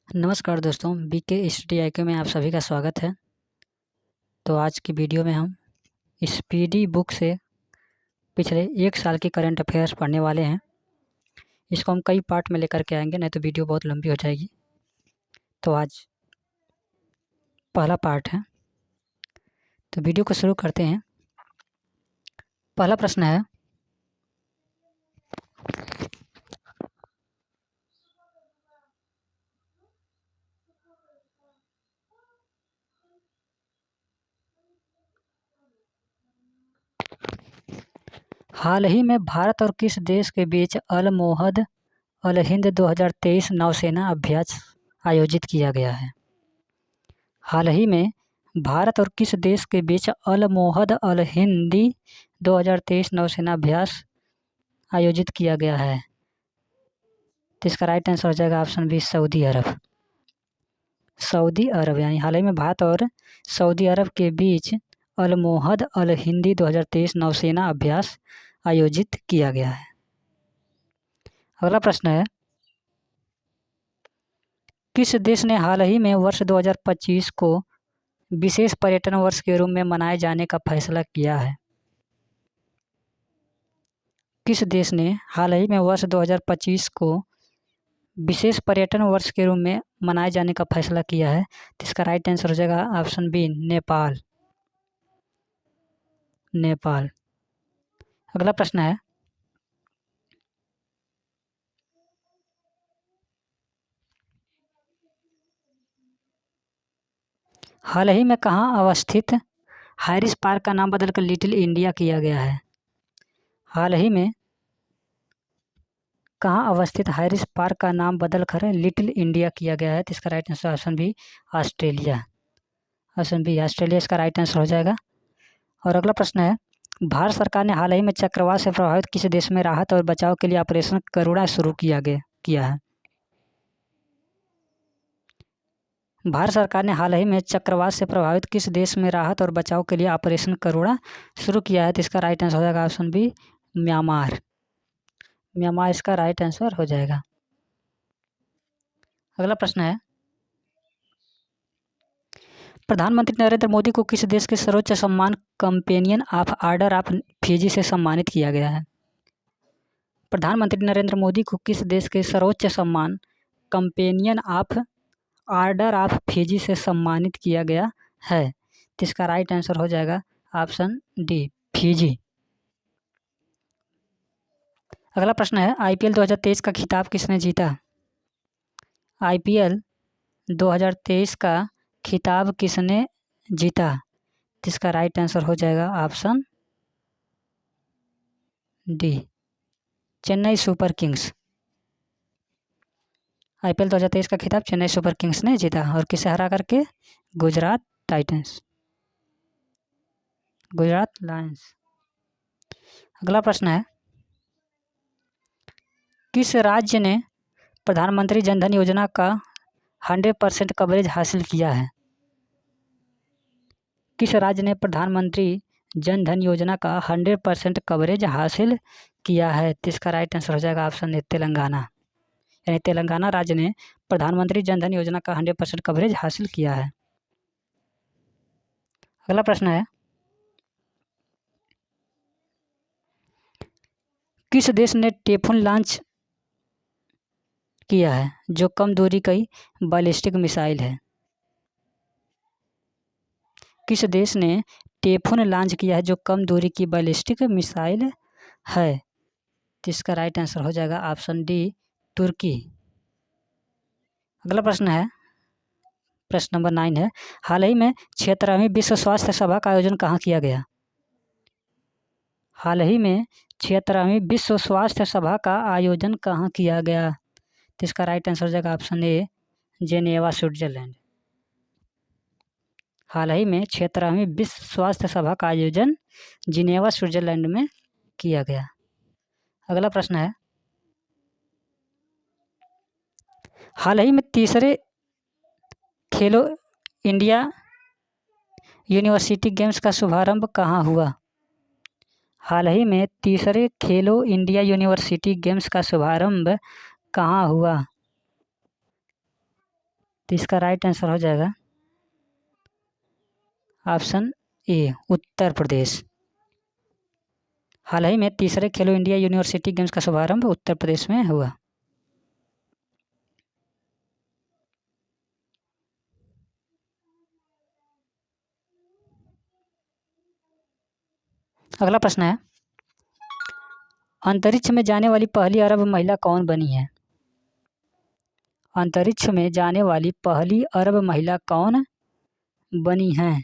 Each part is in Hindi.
नमस्कार दोस्तों, बीके स्टडी आईक्यू में आप सभी का स्वागत है। तो आज की वीडियो में हम स्पीडी बुक से पिछले 1 साल के करंट अफेयर्स पढ़ने वाले हैं। इसको हम कई पार्ट में लेकर के आएंगे, नहीं तो वीडियो बहुत लंबी हो जाएगी। तो आज पहला पार्ट है, तो वीडियो को शुरू करते हैं। पहला प्रश्न है, हाल ही में भारत और किस देश के बीच अल मोहद अल हिंद 2023 नौसेना अभ्यास आयोजित किया गया है? हाल ही में भारत और किस देश के बीच अल मोहद अल हिंदी 2023 नौसेना अभ्यास आयोजित किया गया है? तो इसका राइट आंसर हो जाएगा ऑप्शन बी, सऊदी अरब। सऊदी अरब यानी हाल ही में भारत और सऊदी अरब के बीच अल मोहद अल हिंदी 2023 नौसेना अभ्यास आयोजित किया गया है। अगला प्रश्न है, किस देश ने हाल ही में वर्ष 2025 को विशेष पर्यटन वर्ष के रूप में मनाए जाने का फैसला किया है? किस देश ने हाल ही में वर्ष 2025 को विशेष पर्यटन वर्ष के रूप में मनाए जाने का फैसला किया है? तो इसका राइट आंसर हो जाएगा ऑप्शन बी, नेपाल। नेपाल। अगला प्रश्न है, हाल ही में कहाँ अवस्थित हैरिस पार्क का नाम बदलकर लिटिल इंडिया किया गया है? हाल ही में कहाँ अवस्थित हैरिस पार्क का नाम बदलकर लिटिल इंडिया किया गया है? तो इसका right answer option B, Australia. Option B, Australia इसका राइट आंसर हो जाएगा। और अगला प्रश्न है, भारत सरकार ने हाल ही में चक्रवात से प्रभावित किस देश में राहत और बचाव के लिए ऑपरेशन करुणा शुरू किया है? भारत सरकार ने हाल ही में चक्रवात से प्रभावित किस देश में राहत और बचाव के लिए ऑपरेशन करुणा शुरू किया है? तो इसका राइट आंसर हो जाएगा ऑप्शन बी, म्यांमार। म्यांमार इसका राइट आंसर हो जाएगा। अगला प्रश्न है, प्रधानमंत्री नरेंद्र मोदी को किस देश के सर्वोच्च सम्मान companion of order of Fiji से सम्मानित किया गया है? प्रधानमंत्री नरेंद्र मोदी को किस देश के सर्वोच्च सम्मान companion of order of Fiji से सम्मानित किया गया है? तो इसका राइट आंसर हो जाएगा ऑप्शन डी, फिजी। अगला प्रश्न है, आईपीएल 2023 का खिताब किसने जीता? आईपीएल 2023 का खिताब किसने जीता? तो इसका राइट आंसर हो जाएगा option D, Chennai super Kings. IPL 2023 का खिताब चेन्नई सुपर किंग्स ने जीता, और किसे हरा करके? Gujarat Titans, Gujarat Lions. अगला प्रश्न है, किस राज्य ने प्रधानमंत्री जनधन योजना का 100% कवरेज हासिल किया है? किस राज्य ने प्रधानमंत्री जनधन योजना का 100% कवरेज हासिल किया है? तो इसका राइट आंसर हो जाएगा ऑप्शन ए, तेलंगाना। यानी तेलंगाना राज्य ने प्रधानमंत्री जनधन योजना का 100% कवरेज हासिल किया है। अगला प्रश्न है, किस देश ने टेफून लॉन्च किया है जो कम दूरी की बैलिस्टिक मिसाइल है? किस देश ने टेफून लॉन्च किया है जो कम दूरी की बैलिस्टिक मिसाइल है? तो इसका राइट आंसर हो जाएगा ऑप्शन डी, तुर्की। अगला प्रश्न है, प्रश्न नंबर 9 है, हाल ही में 76वीं विश्व स्वास्थ्य सभा का आयोजन कहाँ किया गया? हाल ही में 76वीं विश्व स्वास्थ्य सभा का आयोजन कहाँ किया गया? तो इसका राइट आंसर हो जाएगा ऑप्शन ए, जेनेवा, स्विट्जरलैंड। हाल ही में 76वीं विश्व स्वास्थ्य सभा का आयोजन जिनेवा, स्विट्जरलैंड में किया गया। अगला प्रश्न है, हाल ही में तीसरे खेलो इंडिया यूनिवर्सिटी गेम्स का शुभारंभ कहाँ हुआ? हाल ही में तीसरे खेलो इंडिया यूनिवर्सिटी गेम्स का शुभारंभ कहाँ हुआ? तो इसका राइट आंसर हो जाएगा ऑप्शन ए, उत्तर प्रदेश। हाल ही में तीसरे खेलो इंडिया यूनिवर्सिटी गेम्स का शुभारंभ उत्तर प्रदेश में हुआ। अगला प्रश्न है, अंतरिक्ष में जाने वाली पहली अरब महिला कौन बनी है? अंतरिक्ष में जाने वाली पहली अरब महिला कौन बनी है?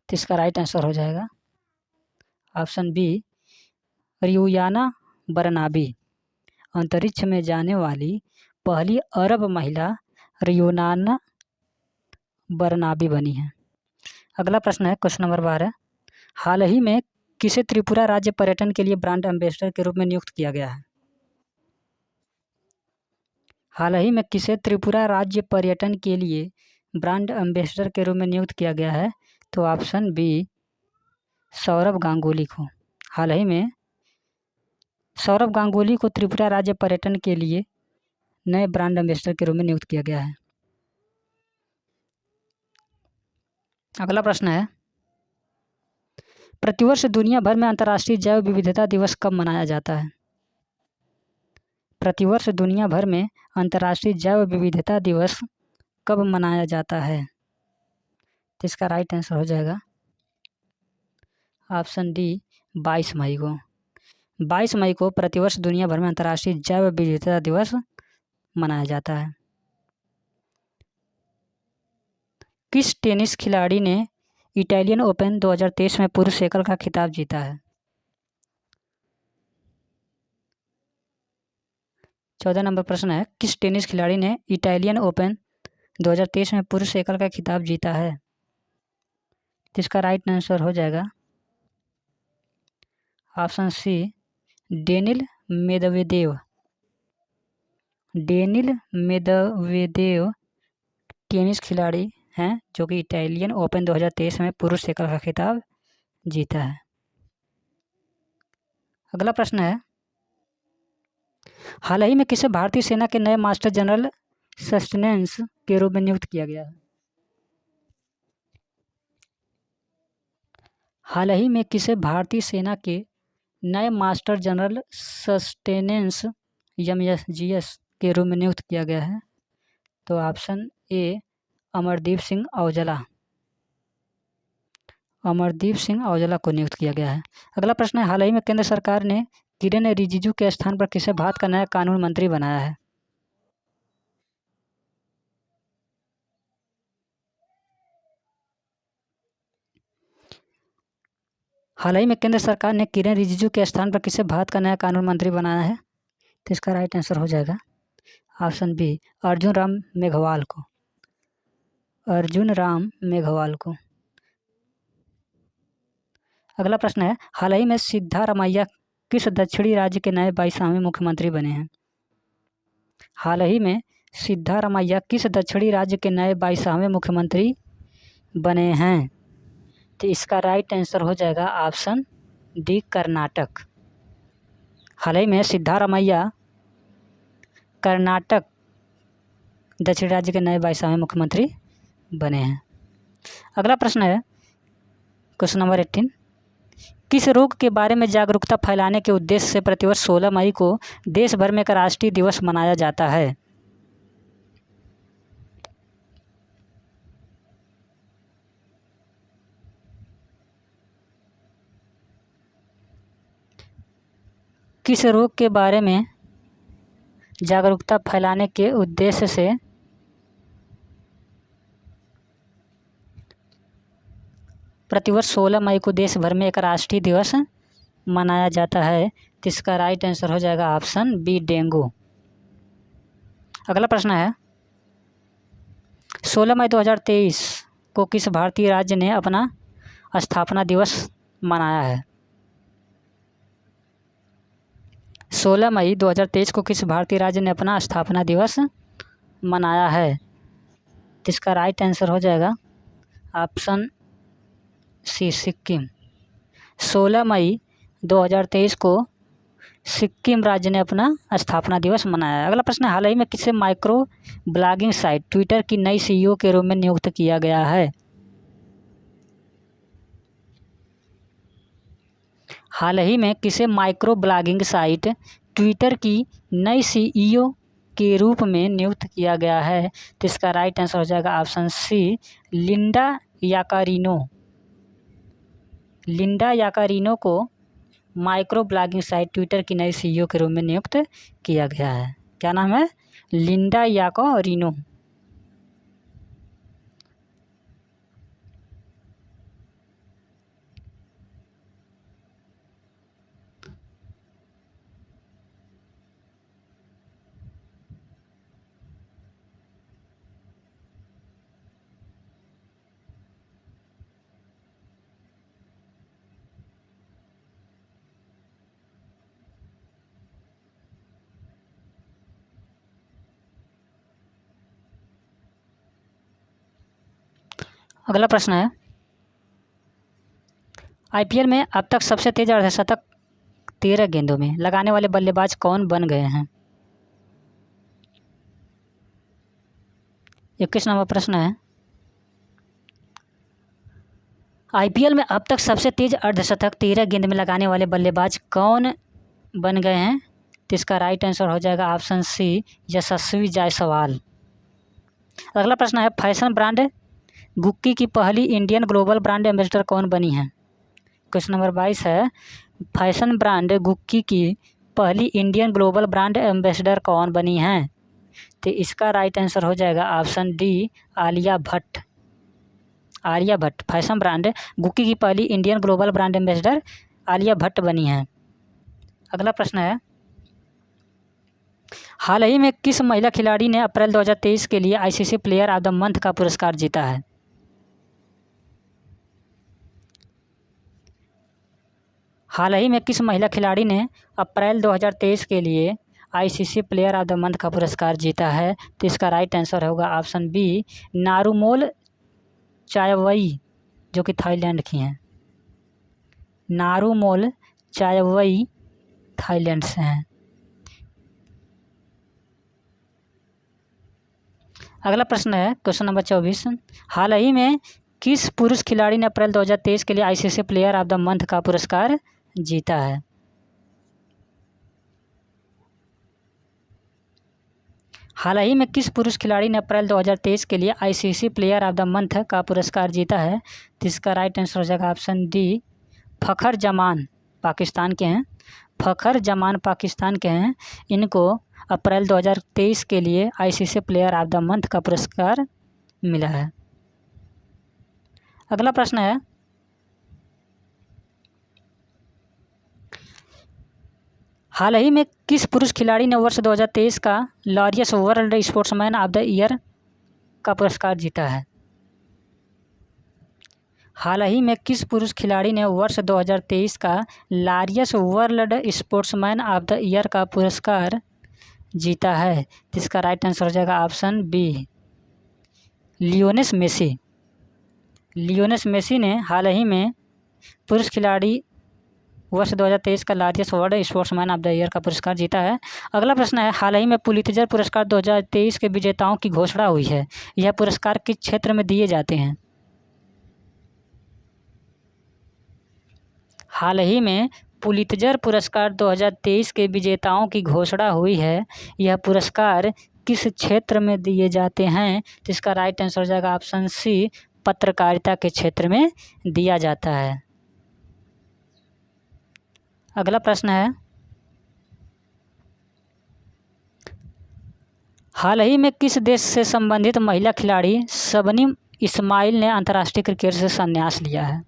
तो इसका राइट आंसर हो जाएगा ऑप्शन बी, रियुयाना बरनाबी। अंतरिक्ष में जाने वाली पहली अरब महिला रियुयाना बरनाबी बनी है। अगला प्रश्न है क्वेश्चन नंबर 12, हाल ही में किसे त्रिपुरा राज्य पर्यटन के लिए ब्रांड एम्बेसडर के रूप में नियुक्त किया गया है? हाल ही में किसे त्रिपुरा राज्य पर्यटन के लिए ब्रांड एम्बेसडर के रूप में नियुक्त किया गया है? तो ऑप्शन बी, सौरभ गांगुली को। हाल ही में सौरभ गांगुली को त्रिपुरा राज्य पर्यटन के लिए नए ब्रांड एम्बेसडर के रूप में नियुक्त किया गया है। अगला प्रश्न है, प्रतिवर्ष दुनिया भर में अंतर्राष्ट्रीय जैव विविधता दिवस कब मनाया जाता है? प्रतिवर्ष दुनिया भर में अंतर्राष्ट्रीय जैव विविधता दिवस कब मनाया जाता है? तो इसका राइट आंसर हो जाएगा ऑप्शन डी, 22 मई को। 22 मई को प्रतिवर्ष दुनिया भर में अंतर्राष्ट्रीय जैव विविधता दिवस मनाया जाता है। किस टेनिस खिलाड़ी ने इटालियन ओपन 2023 में पुरुष एकल का खिताब जीता है? 14 नंबर प्रश्न है, किस टेनिस खिलाड़ी ने इटालियन ओपन 2023 में पुरुष एकल का खिताब जीता है? तो इसका राइट आंसर हो जाएगा option C, Daniil Medvedev. Daniil Medvedev tennis खिलाड़ी हैं जो कि इटालियन ओपन 2023 में पुरुष एकल का खिताब जीता है। अगला प्रश्न है, हाल ही में किसे भारतीय सेना के नए मास्टर जनरल सस्टेनेंस के रूप में नियुक्त किया गया है? हाल ही में किसे भारतीय सेना के नए मास्टर जनरल सस्टेनेंस MSGS के रूप में नियुक्त किया गया है? तो ऑप्शन ए, अमरदीप सिंह औजला। अमरदीप सिंह औजला को नियुक्त किया गया है। अगला प्रश्न है, हाल ही में केंद्र सरकार ने किरेन रिजिजू के स्थान पर किसे भारत का नया कानून मंत्री बनाया है? हाल ही में केंद्र सरकार ने किरेन रिजिजू के स्थान पर किसे भारत का नया कानून मंत्री बनाया है? तो इसका राइट आंसर हो जाएगा ऑप्शन बी, अर्जुन राम मेघवाल को। अर्जुन राम मेघवाल को। अगला प्रश्न है, हाल ही में सिद्धारमैया किस दक्षिणी राज्य के नए 22वें मुख्यमंत्री बने हैं? हाल ही में सिद्धारमैया किस दक्षिणी राज्य के नए 22वें मुख्यमंत्री बने हैं? तो इसका राइट आंसर हो जाएगा ऑप्शन डी, कर्नाटक। हाल ही में सिद्धारमैया कर्नाटक दक्षिण राज्य के नए 22वें मुख्यमंत्री बने हैं। अगला प्रश्न है क्वेश्चन नंबर 18, किस रोग के बारे में जागरूकता फैलाने के उद्देश्य से प्रतिवर्ष 16 मई को देश भर में एक राष्ट्रीय दिवस मनाया जाता है? किस रोग के बारे में जागरूकता फैलाने के उद्देश्य से प्रतिवर्ष 16 मई को देश भर में एक राष्ट्रीय दिवस मनाया जाता है? तो इसका राइट आंसर हो जाएगा ऑप्शन बी, डेंगू। अगला प्रश्न है, 16 मई 2023 को किस भारतीय राज्य ने अपना स्थापना दिवस मनाया है? 16 मई 2023 को किस भारतीय राज्य ने अपना स्थापना दिवस मनाया है? तो इसका राइट आंसर हो जाएगा ऑप्शन सी, सिक्किम। 16 मई 2023 को सिक्किम राज्य ने अपना स्थापना दिवस मनाया। अगला प्रश्न है, हाल ही में किसे माइक्रो ब्लॉगिंग साइट ट्विटर की नई सीईओ के रूप में नियुक्त किया गया है? हाल ही में किसे माइक्रो ब्लॉगिंग साइट ट्विटर की नई सीईओ के रूप में नियुक्त किया गया है? तो इसका राइट आंसर हो जाएगा option C, Linda Yaccarino. Linda Yaccarino को माइक्रो ब्लॉगिंग साइट ट्विटर की नई सीईओ के रूप में नियुक्त किया गया है। क्या नाम है? Linda Yaccarino. अगला प्रश्न है, आईपीएल में अब तक सबसे तेज अर्धशतक 13 गेंदों में लगाने वाले बल्लेबाज कौन बन गए हैं? 21 नंबर प्रश्न है, आईपीएल में अब तक सबसे तेज अर्धशतक 13 गेंद में लगाने वाले बल्लेबाज कौन बन गए हैं? तो इसका राइट आंसर हो जाएगा ऑप्शन सी, यशस्वी जायसवाल। अगला प्रश्न है, फैशन ब्रांड गुक्की की पहली इंडियन ग्लोबल ब्रांड एम्बेसडर कौन बनी है? क्वेश्चन नंबर 22 है, फैशन ब्रांड गुक्की की पहली इंडियन ग्लोबल ब्रांड एम्बेसडर कौन बनी है? तो इसका राइट आंसर हो जाएगा option D, Alia Bhatt. Alia Bhatt, fashion brand Gucci की पहली Indian global brand ambassador Alia Bhatt बनी है। अगला प्रश्न है, हाल ही में किस महिला खिलाड़ी ने अप्रैल 2023 के लिए ICC player of the month का पुरस्कार जीता है? हाल ही में किस महिला खिलाड़ी ने अप्रैल 2023 के लिए ICC player of the month का पुरस्कार जीता है? तो इसका राइट आंसर होगा ऑप्शन बी, नारुमोल चायवई, जो कि थाईलैंड की हैं। नारुमोल चायवई थाईलैंड से हैं। अगला प्रश्न है, क्वेश्चन नंबर 24, हाल ही में किस पुरुष खिलाड़ी ने अप्रैल 2023 के लिए ICC player of the month का पुरस्कार जीता है? हाल ही में किस पुरुष खिलाड़ी ने अप्रैल 2023 के लिए ICC player of the month का पुरस्कार जीता है? तो इसका राइट आंसर हो जाएगा ऑप्शन डी, फ़खर जमान, पाकिस्तान के हैं। फ़खर जमान पाकिस्तान के हैं। इनको अप्रैल 2023 के लिए ICC player of the month का पुरस्कार मिला है। अगला प्रश्न है, हाल ही में किस पुरुष खिलाड़ी ने वर्ष 2023 का Laureus world sportsman of the year का पुरस्कार जीता है? हाल ही में किस पुरुष खिलाड़ी ने वर्ष 2023 का Laureus world sportsman of the year का पुरस्कार जीता है? जिसका राइट आंसर हो जाएगा option B, Lionel Messi. Lionel Messi ने हाल ही में पुरुष खिलाड़ी वर्ष 2023 का Laureus world sportsman of the year का पुरस्कार जीता है। अगला प्रश्न है, हाल ही में पुलित्जर पुरस्कार 2023 के विजेताओं की घोषणा हुई है। यह पुरस्कार किस क्षेत्र में दिए जाते हैं? हाल ही में पुलित्जर पुरस्कार 2023 के विजेताओं की घोषणा हुई है। यह पुरस्कार किस क्षेत्र में दिए जाते हैं? तो इसका राइट आंसर हो जाएगा ऑप्शन सी, पत्रकारिता के क्षेत्र में दिया जाता है। अगला प्रश्न है, हाल ही में किस देश से संबंधित महिला खिलाड़ी शबनीम इस्माइल ने अंतर्राष्ट्रीय क्रिकेट से संन्यास लिया है?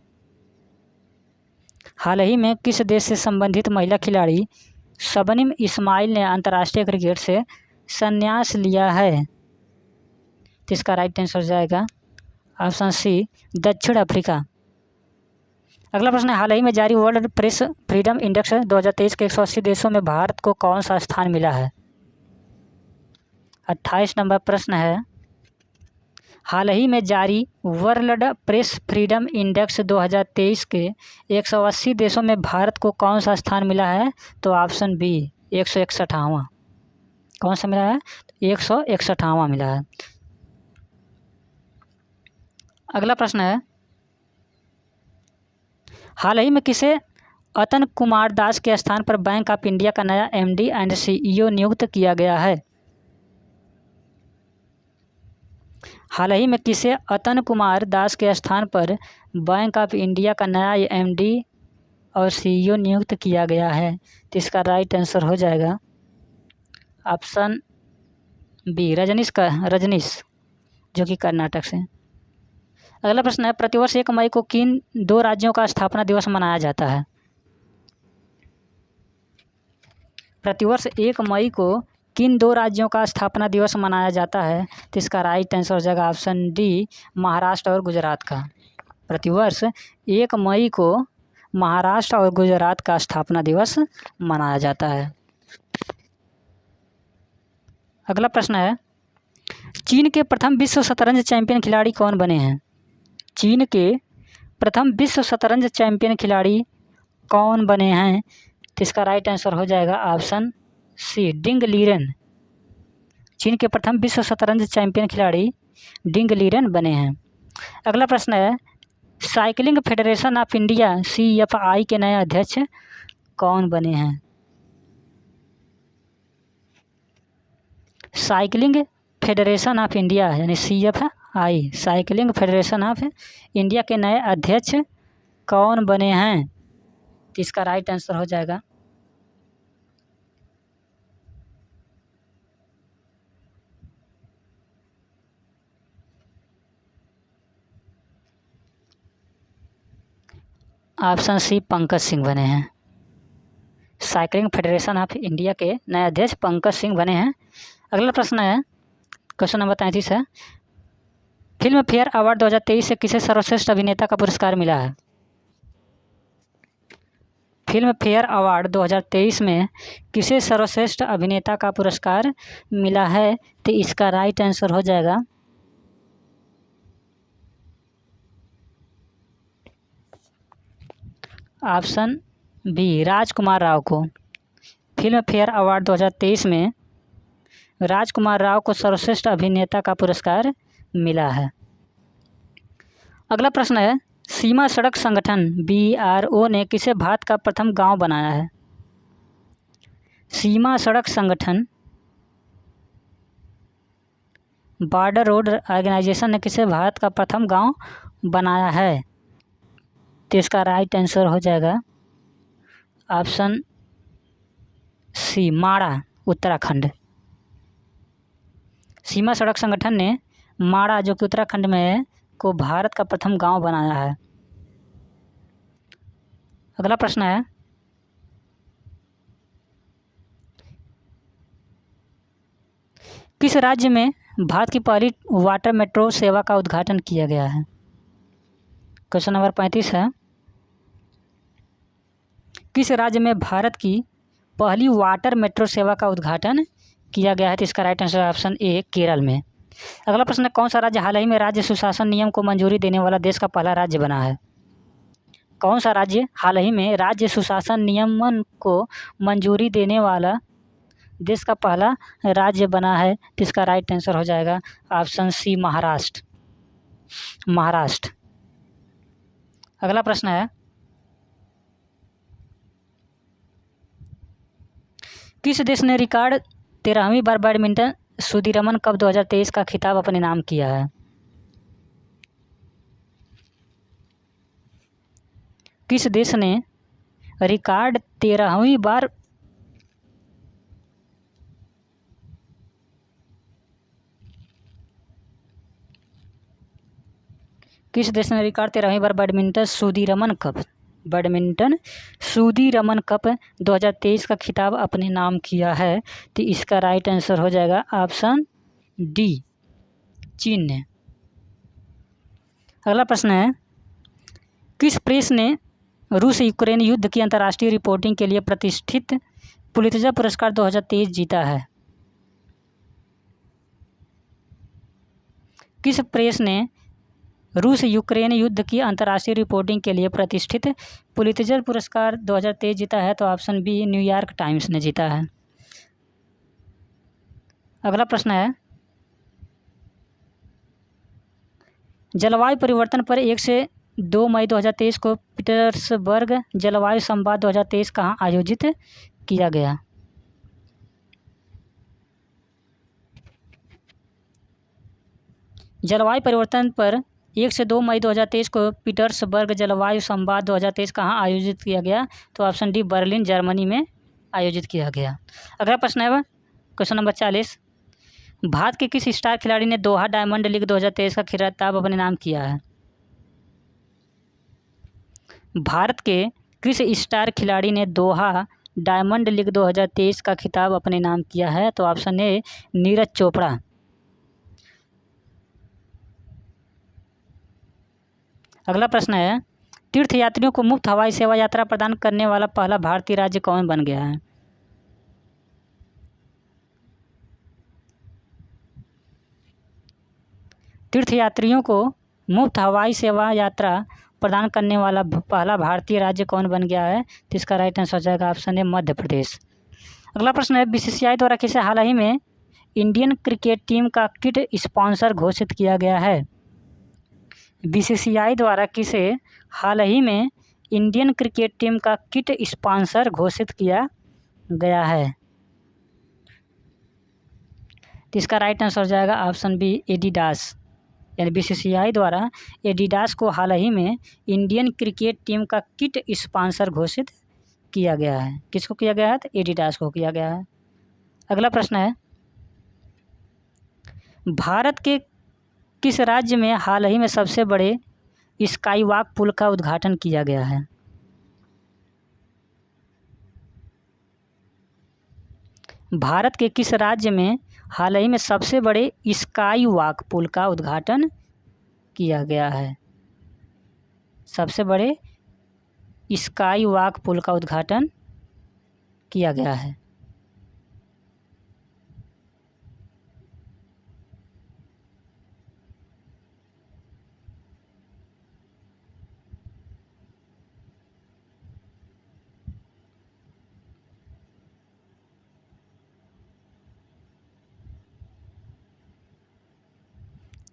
हाल ही में किस देश से संबंधित महिला खिलाड़ी शबनीम इस्माइल ने अंतर्राष्ट्रीय क्रिकेट से संन्यास लिया है? तो इसका राइट आंसर हो जाएगा ऑप्शन सी, दक्षिण अफ्रीका। अगला प्रश्न है, हाल ही में जारी वर्ल्ड प्रेस फ्रीडम इंडेक्स 2023 के 180 देशों में भारत को कौन सा स्थान मिला है? 28 नंबर प्रश्न है, हाल ही में जारी वर्ल्ड प्रेस फ्रीडम इंडेक्स 2023 के 180 देशों में भारत को कौन सा स्थान मिला है? तो ऑप्शन बी 161वां। कौन सा मिला है? 161वां मिला है। अगला प्रश्न है, हाल ही में किसे अतन कुमार दास के स्थान पर बैंक ऑफ इंडिया का नया एमडी एंड सीईओ नियुक्त किया गया है? हाल ही में किसे अतन कुमार दास के स्थान पर बैंक ऑफ इंडिया का नया एमडी और सीईओ नियुक्त किया गया है? तो इसका राइट आंसर हो जाएगा ऑप्शन बी रजनीश, जो कि कर्नाटक से। अगला प्रश्न है, प्रतिवर्ष 1 मई को किन 2 राज्यों का स्थापना दिवस मनाया जाता है? प्रतिवर्ष 1 मई को किन 2 राज्यों का स्थापना दिवस मनाया जाता है? तो इसका राइट आंसर हो जाएगा ऑप्शन डी महाराष्ट्र और गुजरात का। प्रतिवर्ष 1 मई को महाराष्ट्र और गुजरात का स्थापना दिवस मनाया जाता है। अगला प्रश्न है, चीन के प्रथम विश्व शतरंज चैंपियन खिलाड़ी कौन बने हैं? चीन के प्रथम विश्व शतरंज चैंपियन खिलाड़ी कौन बने हैं? तो इसका राइट आंसर हो जाएगा ऑप्शन सी डिंग लीरेन। चीन के प्रथम विश्व शतरंज चैंपियन खिलाड़ी डिंग लीरेन बने हैं। अगला प्रश्न है, cycling federation of India CFI के नए अध्यक्ष कौन बने हैं? साइकिलिंग फेडरेशन ऑफ इंडिया यानी CFI, cycling federation of India के नए अध्यक्ष कौन बने हैं? तो इसका राइट आंसर हो जाएगा ऑप्शन सी पंकज सिंह बने हैं। साइकिलिंग फेडरेशन ऑफ इंडिया के नए अध्यक्ष पंकज सिंह बने हैं। अगला प्रश्न है, क्वेश्चन नंबर 33 है, फिल्म फेयर अवार्ड 2023 से किसे सर्वश्रेष्ठ अभिनेता का पुरस्कार मिला है? फिल्म फेयर अवार्ड 2023 में किसे सर्वश्रेष्ठ अभिनेता का पुरस्कार मिला है? तो इसका राइट आंसर हो जाएगा ऑप्शन बी राजकुमार राव को। फिल्म फेयर अवार्ड 2023 में राजकुमार राव को सर्वश्रेष्ठ अभिनेता का पुरस्कार मिला है। अगला प्रश्न है, सीमा सड़क संगठन BRO ने किसे भारत का प्रथम गांव बनाया है? सीमा सड़क संगठन बॉर्डर रोड ऑर्गेनाइजेशन ने किसे भारत का प्रथम गांव बनाया है? तो इसका राइट आंसर हो जाएगा ऑप्शन सी माड़ा, उत्तराखंड। सीमा सड़क संगठन ने माड़ा, जो कि उत्तराखंड में है, को भारत का प्रथम गांव बनाया है। अगला प्रश्न है, किस राज्य में भारत की पहली वाटर मेट्रो सेवा का उद्घाटन किया गया है? क्वेश्चन नंबर 35 है, किस राज्य में भारत की पहली वाटर मेट्रो सेवा का उद्घाटन किया गया है? तो इसका right answer option A Kerala में। अगला प्रश्न है, कौन सा राज्य हाल ही में राज्य सुशासन नियम को मंजूरी देने वाला देश का पहला राज्य बना है? कौन सा राज्य हाल ही में राज्य सुशासन नियमन को मंजूरी देने वाला देश का पहला राज्य बना है? तो इसका राइट आंसर हो जाएगा ऑप्शन सी महाराष्ट्र। अगला प्रश्न है, किस देश ने रिकॉर्ड 13वीं बार बैडमिंटन सुदीरमन कप 2023 का खिताब अपने नाम किया है? किस देश ने रिकॉर्ड 13वीं बार बैडमिंटन सुदीरमन कप 2023 का खिताब अपने नाम किया है? तो इसका राइट आंसर हो जाएगा ऑप्शन डी चीन ने। अगला प्रश्न है, किस प्रेस ने रूस यूक्रेन युद्ध की अंतर्राष्ट्रीय रिपोर्टिंग के लिए प्रतिष्ठित पुलित्जर पुरस्कार 2023 जीता है? किस प्रेस ने रूस यूक्रेन युद्ध की अंतर्राष्ट्रीय रिपोर्टिंग के लिए प्रतिष्ठित पुलित्जर पुरस्कार 2023 जीता है? तो ऑप्शन बी न्यूयॉर्क टाइम्स ने जीता है। अगला प्रश्न है, जलवायु परिवर्तन पर 1 से 2 मई 2023 को पीटर्सबर्ग जलवायु संवाद 2023 कहाँ आयोजित किया गया? जलवायु परिवर्तन पर 1 से 2 मई 2023 को पीटर्सबर्ग जलवायु संवाद 2023 कहाँ आयोजित किया गया? तो ऑप्शन डी बर्लिन जर्मनी में आयोजित किया गया। अगला प्रश्न है क्वेश्चन नंबर 40, भारत के किस स्टार खिलाड़ी ने दोहा डायमंड लीग 2023 का खिताब अपने नाम किया है? भारत के किस स्टार खिलाड़ी ने दोहा डायमंड लीग 2023 का खिताब अपने नाम किया है? तो ऑप्शन ए नीरज चोपड़ा। अगला प्रश्न है, तीर्थयात्रियों को मुफ्त हवाई सेवा यात्रा प्रदान करने वाला पहला भारतीय राज्य कौन बन गया है? तीर्थयात्रियों को मुफ्त हवाई सेवा यात्रा प्रदान करने वाला पहला भारतीय राज्य कौन बन गया है? तो इसका राइट आंसर हो जाएगा ऑप्शन ए मध्य प्रदेश। अगला प्रश्न है, बीसीसीआई द्वारा किसे हाल ही में इंडियन क्रिकेट टीम का किट स्पॉन्सर घोषित किया गया है? बीसीसीआई द्वारा किसे हाल ही में इंडियन क्रिकेट टीम का किट स्पॉन्सर घोषित किया गया है? तो इसका राइट आंसर हो जाएगा ऑप्शन बी एडिडास। यानी बीसीसीआई द्वारा एडिडास को हाल ही में इंडियन क्रिकेट टीम का किट स्पॉन्सर घोषित किया गया है। किसको किया गया है? तो एडिडास को किया गया है। अगला प्रश्न है, भारत के किस राज्य में हाल ही में सबसे बड़े स्काई वॉक पुल का उद्घाटन किया गया है? भारत के किस राज्य में हाल ही में सबसे बड़े स्काई वॉक पुल का उद्घाटन किया गया है? सबसे बड़े स्काई वॉक पुल का उद्घाटन किया गया है।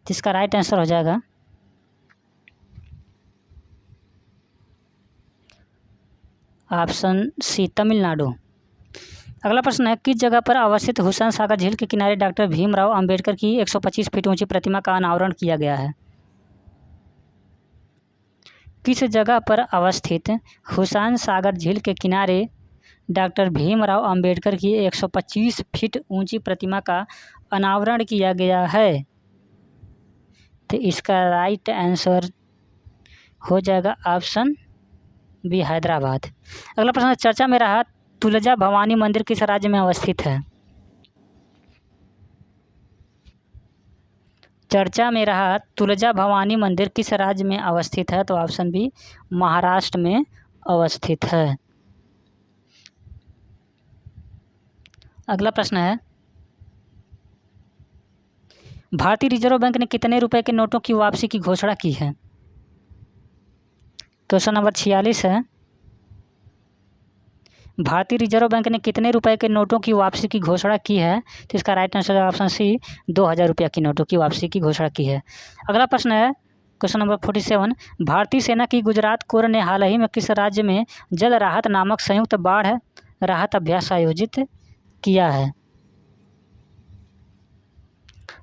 जिसका राइट आंसर हो जाएगा ऑप्शन सी तमिलनाडु। अगला प्रश्न है, किस जगह पर अवस्थित हुसैन सागर झील के किनारे डॉक्टर भीमराव अंबेडकर की 125 फीट ऊंची प्रतिमा का अनावरण किया गया है? किस जगह पर अवस्थित हुसैन सागर झील के किनारे डॉक्टर भीमराव अंबेडकर की 125 फीट ऊंची प्रतिमा का अनावरण किया गया है? तो इसका राइट आंसर हो जाएगा ऑप्शन बी हैदराबाद। अगला प्रश्न, चर्चा में रहा तुलजा भवानी मंदिर किस राज्य में अवस्थित है? चर्चा में रहा तुलजा भवानी मंदिर किस राज्य में अवस्थित है? तो ऑप्शन बी महाराष्ट्र में अवस्थित है। अगला प्रश्न है, भारतीय रिजर्व बैंक ने कितने रुपए के नोटों की वापसी की घोषणा की है? क्वेश्चन नंबर 46 है, भारतीय रिजर्व बैंक ने कितने रुपए के नोटों की वापसी की घोषणा की है? तो इसका राइट आंसर ऑप्शन सी 2000 रुपया की नोटों की वापसी की घोषणा की है। अगला प्रश्न है क्वेश्चन नंबर 47, भारतीय सेना की गुजरात कोर ने हाल ही में किस राज्य में जल राहत नामक संयुक्त बाढ़ राहत अभ्यास आयोजित किया है?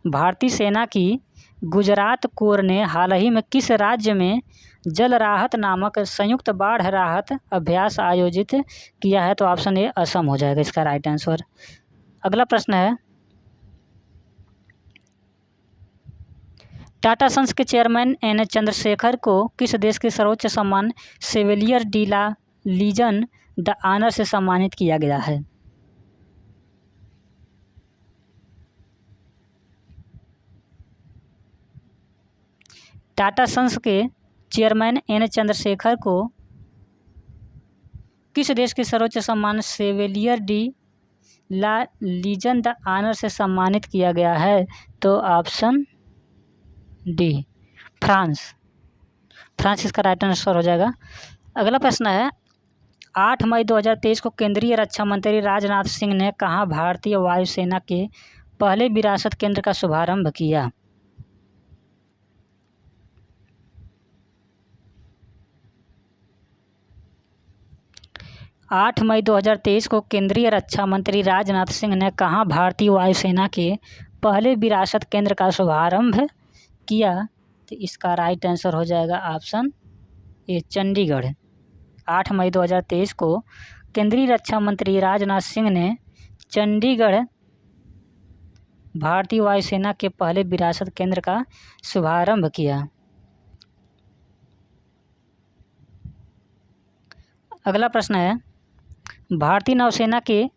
भारतीय सेना की गुजरात कोर ने हाल ही में किस राज्य में जल राहत नामक संयुक्त बाढ़ राहत अभ्यास आयोजित किया है? तो ऑप्शन ए असम हो जाएगा इसका राइट आंसर। अगला प्रश्न है, टाटा सन्स के चेयरमैन एन चंद्रशेखर को किस देश के सर्वोच्च सम्मान Chevalier de la Legion d'Honneur से सम्मानित किया गया है? टाटा सन्स के चेयरमैन एन चंद्रशेखर को किस देश के सर्वोच्च सम्मान Chevalier de la Legion d'Honneur से सम्मानित किया गया है? तो ऑप्शन डी फ्रांस। फ्रांस इसका राइट आंसर हो जाएगा। अगला प्रश्न है 8 मई 2023 को केंद्रीय रक्षा मंत्री राजनाथ सिंह ने कहाँ भारतीय वायुसेना के पहले विरासत केंद्र का शुभारंभ किया? 8 मई 2023 को केंद्रीय रक्षा मंत्री राजनाथ सिंह ने कहाँ भारतीय वायुसेना के पहले विरासत केंद्र का शुभारंभ किया? तो इसका राइट आंसर हो जाएगा ऑप्शन ए चंडीगढ़। 8 मई 2023 को केंद्रीय रक्षा मंत्री राजनाथ सिंह ने चंडीगढ़ भारतीय वायुसेना के पहले विरासत केंद्र का शुभारंभ किया। अगला प्रश्न है भारतीय नौसेना के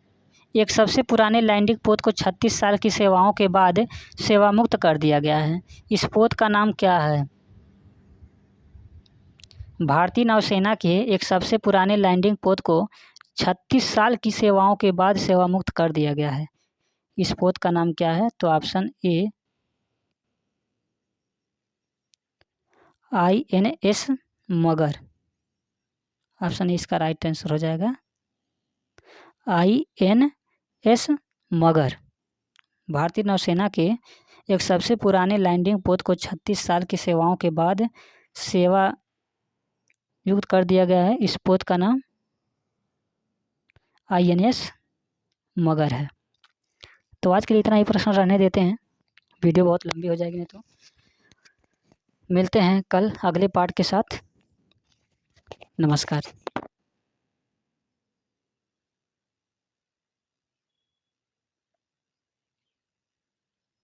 एक सबसे पुराने लैंडिंग पोत को 36 साल की सेवाओं के बाद सेवामुक्त कर दिया गया है। इस पोत का नाम क्या है? भारतीय नौसेना के एक सबसे पुराने लैंडिंग पोत को 36 साल की सेवाओं के बाद सेवामुक्त कर दिया गया है। इस पोत का नाम क्या है? तो ऑप्शन ए INS मगर। ऑप्शन ए इसका राइट आंसर हो जाएगा। INS मगर भारतीय नौसेना के एक सबसे पुराने लैंडिंग पोत को 36 साल की सेवाओं के बाद सेवा युक्त कर दिया गया है। इस पोत का नाम INS मगर है। तो आज के लिए इतना ही प्रश्न रहने देते हैं, वीडियो बहुत लंबी हो जाएगी नहीं तो। मिलते हैं कल अगले पार्ट के साथ। नमस्कार।